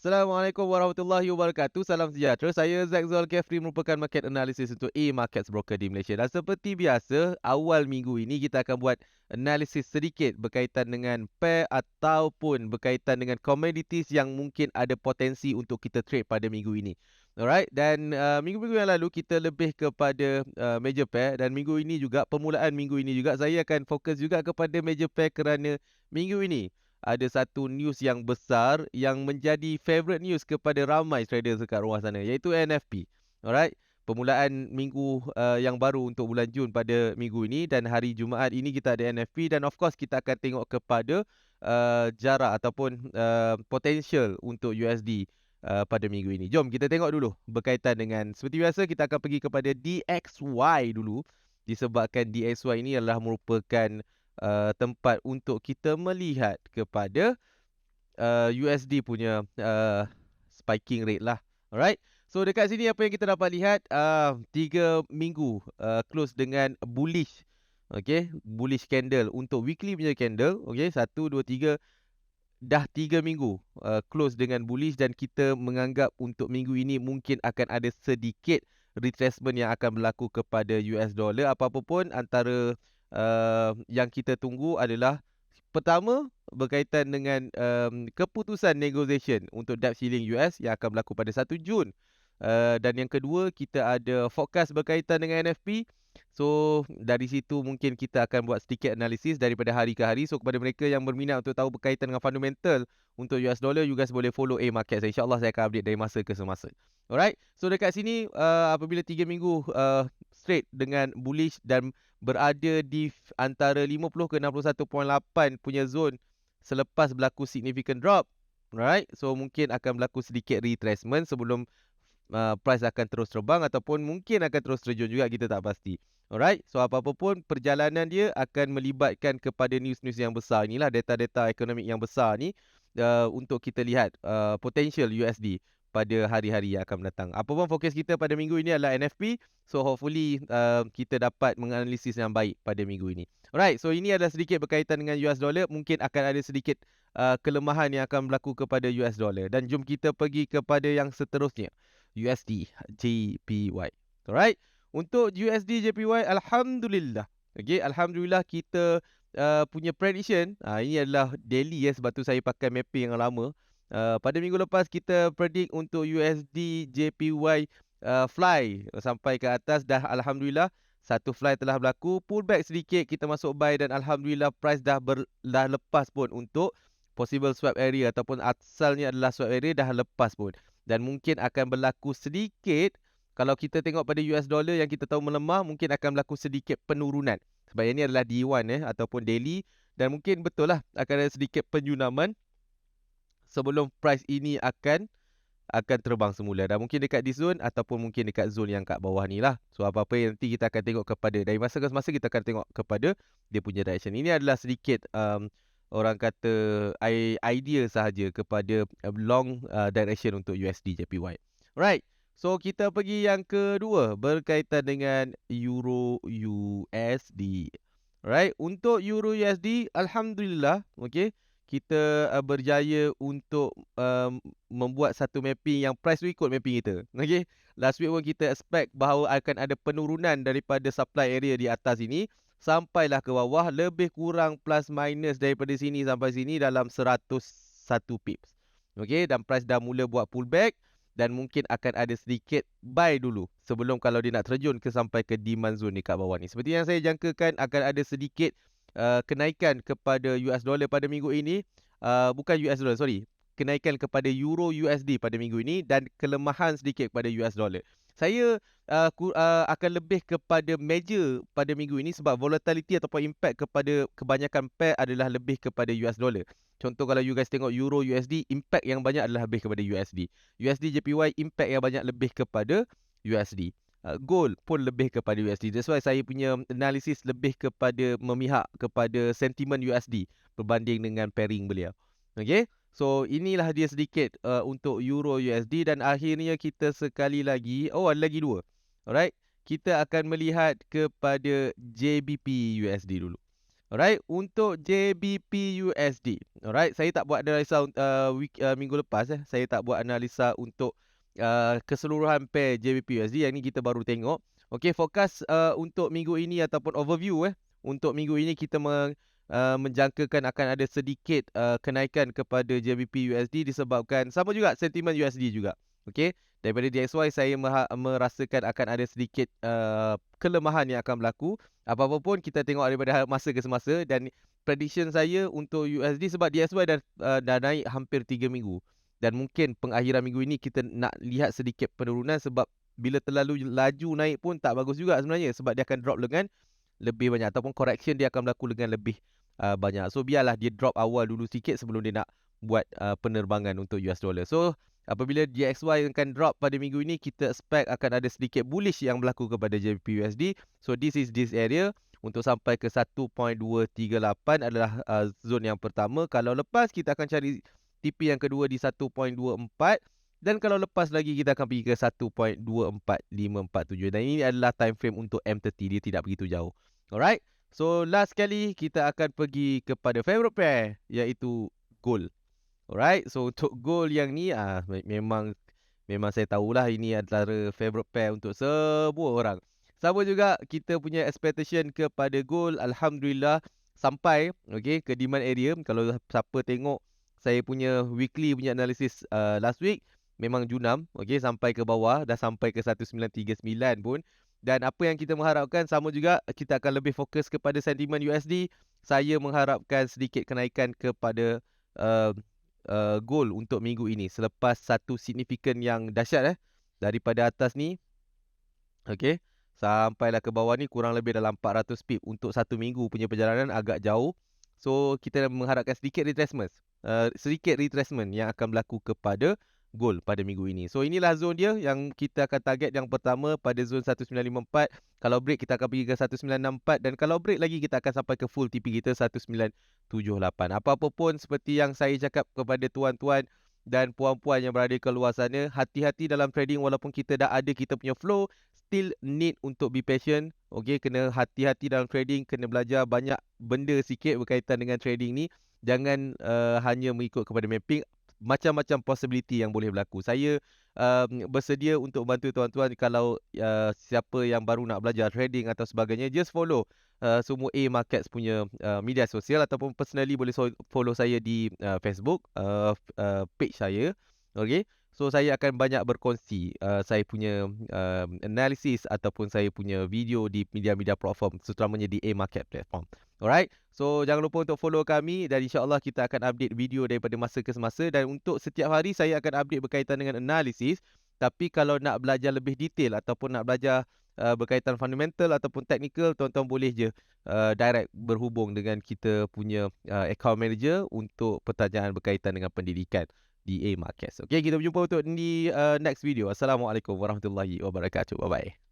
Assalamualaikum warahmatullahi wabarakatuh. Salam sejahtera. Saya Zack Zulkifli merupakan market analysis untuk E-Markets Broker di Malaysia. Dan seperti biasa, awal minggu ini kita akan buat analisis sedikit berkaitan dengan pair ataupun berkaitan dengan commodities yang mungkin ada potensi untuk kita trade pada minggu ini. Alright, dan minggu-minggu yang lalu kita lebih kepada major pair, dan minggu ini juga, permulaan minggu ini juga saya akan fokus juga kepada major pair kerana minggu ini ada satu news yang besar yang menjadi favorite news kepada ramai trader dekat luar sana, iaitu NFP. Alright. Permulaan minggu yang baru untuk bulan Jun pada minggu ini, dan hari Jumaat ini kita ada NFP, dan of course kita akan tengok kepada jarak ataupun potential untuk USD pada minggu ini. Jom kita tengok dulu berkaitan dengan, seperti biasa kita akan pergi kepada DXY dulu, disebabkan DXY ini adalah merupakan tempat untuk kita melihat kepada USD punya spiking rate lah. Alright. So dekat sini apa yang kita dapat lihat, 3 minggu close dengan bullish. Okay, bullish candle untuk weekly punya candle. Okay, 1, 2, 3. Dah 3 minggu close dengan bullish, dan kita menganggap untuk minggu ini mungkin akan ada sedikit retracement yang akan berlaku kepada US dollar. Apa-apa pun, antara yang kita tunggu adalah, pertama, berkaitan dengan keputusan negotiation untuk debt ceiling US yang akan berlaku pada 1 Jun. Dan yang kedua, kita ada forecast berkaitan dengan NFP. So dari situ mungkin kita akan buat sedikit analisis daripada hari ke hari. So kepada mereka yang berminat untuk tahu berkaitan dengan fundamental untuk US dollar, you guys boleh follow A-Market. InsyaAllah saya akan update dari masa ke semasa. Alright. So dekat sini apabila 3 minggu straight dengan bullish dan berada di antara 50 ke 61.8 punya zone selepas berlaku significant drop. Alright. So mungkin akan berlaku sedikit retracement sebelum price akan terus terbang, ataupun mungkin akan terus terjun juga, kita tak pasti. Alright, so apa-apa pun perjalanan dia akan melibatkan kepada news-news yang besar inilah, data-data ekonomi yang besar ni, untuk kita lihat potential USD pada hari-hari yang akan datang. Apa pun fokus kita pada minggu ini adalah NFP. So hopefully kita dapat menganalisis yang baik pada minggu ini. Alright, so ini adalah sedikit berkaitan dengan US dollar. Mungkin akan ada sedikit kelemahan yang akan berlaku kepada US dollar. Dan jom kita pergi kepada yang seterusnya, USD JPY. Alright. Untuk USD JPY, alhamdulillah. Okay, alhamdulillah kita punya prediction. Ini adalah daily ya, sebab tu saya pakai mapping yang lama. Pada minggu lepas kita predict untuk USD JPY fly sampai ke atas. Dah alhamdulillah satu fly telah berlaku. Pullback sedikit, kita masuk buy, dan alhamdulillah price dah lepas pun untuk possible swap area, ataupun asalnya adalah swap area dah lepas pun. Dan mungkin akan berlaku sedikit, kalau kita tengok pada US dollar yang kita tahu melemah, mungkin akan berlaku sedikit penurunan. Sebab ini adalah D1 ataupun daily, dan mungkin betul lah akan ada sedikit penyunaman sebelum price ini akan terbang semula. Dan mungkin dekat di zone, ataupun mungkin dekat zone yang kat bawah ni lah. So apa-apa yang nanti kita akan tengok kepada, dari masa ke masa kita akan tengok kepada dia punya direction. Ini adalah sedikit orang kata idea sahaja kepada long direction untuk USD JPY. Right. So kita pergi yang kedua berkaitan dengan Euro USD. Right. Untuk Euro USD, alhamdulillah, okay, kita berjaya untuk membuat satu mapping yang price tu ikut mapping kita. Okay. Last week pun kita expect bahawa akan ada penurunan daripada supply area di atas ini sampailah ke bawah, lebih kurang plus minus daripada sini sampai sini dalam 101 pips. Okay, dan price dah mula buat pullback, dan mungkin akan ada sedikit buy dulu sebelum kalau dia nak terjun ke sampai ke demand zone dekat bawah ni. Seperti yang saya jangkakan, akan ada sedikit kenaikan kepada US dollar pada minggu ini. Bukan US dollar, sorry. Kenaikan kepada Euro USD pada minggu ini, dan kelemahan sedikit pada US dollar. Saya akan lebih kepada major pada minggu ini, sebab volatility ataupun impact kepada kebanyakan pair adalah lebih kepada US dollar. Contoh kalau you guys tengok Euro USD, impact yang banyak adalah lebih kepada USD. USD JPY, impact yang banyak lebih kepada USD. Gold pun lebih kepada USD. That's why saya punya analisis lebih kepada memihak kepada sentimen USD berbanding dengan pairing beliau. Okay. So inilah dia sedikit untuk Euro USD, dan akhirnya kita sekali lagi, ada lagi dua. Alright, kita akan melihat kepada JBP USD dulu. Alright, untuk JBP USD. Alright, saya tak buat analisa minggu lepas saya tak buat analisa untuk keseluruhan pair JBP USD, yang ni kita baru tengok. Okey, fokus untuk minggu ini ataupun overview untuk minggu ini kita menjangkakan akan ada sedikit kenaikan kepada JBP USD disebabkan sama juga sentimen USD juga. Okey, daripada DXY saya merasakan akan ada sedikit kelemahan yang akan berlaku. Apa-apa pun kita tengok daripada masa ke semasa, dan prediction saya untuk USD sebab DXY dah naik hampir 3 minggu. Dan mungkin pengakhiran minggu ini kita nak lihat sedikit penurunan sebab bila terlalu laju naik pun tak bagus juga sebenarnya, sebab dia akan drop dengan lebih banyak ataupun correction dia akan berlaku dengan lebih banyak. So biarlah dia drop awal dulu sikit sebelum dia nak buat penerbangan untuk US dollar. So apabila DXY akan drop pada minggu ini, kita expect akan ada sedikit bullish yang berlaku kepada JPY USD. So this area untuk sampai ke 1.238 adalah zone yang pertama. Kalau lepas kita akan cari TP yang kedua di 1.24, dan kalau lepas lagi kita akan pergi ke 1.24547, dan ini adalah time frame untuk M30, dia tidak begitu jauh. Alright. So last kali kita akan pergi kepada favorite pair, iaitu gold. Alright, so untuk gold yang ni memang saya tahulah ini antara favorite pair untuk semua orang. Sama juga kita punya expectation kepada gold, alhamdulillah sampai ke demand area. Kalau siapa tengok saya punya weekly punya analysis last week, memang junam sampai ke bawah, dah sampai ke 1939 pun. Dan apa yang kita mengharapkan sama juga, kita akan lebih fokus kepada sentimen USD. Saya mengharapkan sedikit kenaikan kepada gold untuk minggu ini selepas satu signifikan yang dahsyat daripada atas ni sampailah ke bawah ni, kurang lebih dalam 400 pip untuk satu minggu punya perjalanan, agak jauh. So kita mengharapkan sedikit retracement yang akan berlaku kepada gold pada minggu ini. So inilah zone dia yang kita akan target. Yang pertama pada zone 1954. Kalau break kita akan pergi ke 1964, dan kalau break lagi kita akan sampai ke full TP kita 1978. Apa-apa pun seperti yang saya cakap kepada tuan-tuan dan puan-puan yang berada ke luar sana, hati-hati dalam trading. Walaupun kita dah ada kita punya flow, still need untuk be patient. Kena hati-hati dalam trading, kena belajar banyak benda sikit berkaitan dengan trading ni. Jangan hanya mengikut kepada mapping. Macam-macam possibility yang boleh berlaku. Saya bersedia untuk bantu tuan-tuan. Kalau siapa yang baru nak belajar trading atau sebagainya, just follow semua A Markets punya media sosial, ataupun personally boleh follow saya di Facebook page saya. So saya akan banyak berkongsi saya punya analisis ataupun saya punya video di media-media platform, terutamanya di A Market platform. Alright. So jangan lupa untuk follow kami, dan insya-Allah kita akan update video daripada masa ke semasa. Dan untuk setiap hari saya akan update berkaitan dengan analisis. Tapi kalau nak belajar lebih detail ataupun nak belajar berkaitan fundamental ataupun technical, tuan-tuan boleh je direct berhubung dengan kita punya account manager untuk pertanyaan berkaitan dengan pendidikan di A Markets. Okey, kita berjumpa untuk di next video. Assalamualaikum warahmatullahi wabarakatuh. Bye bye.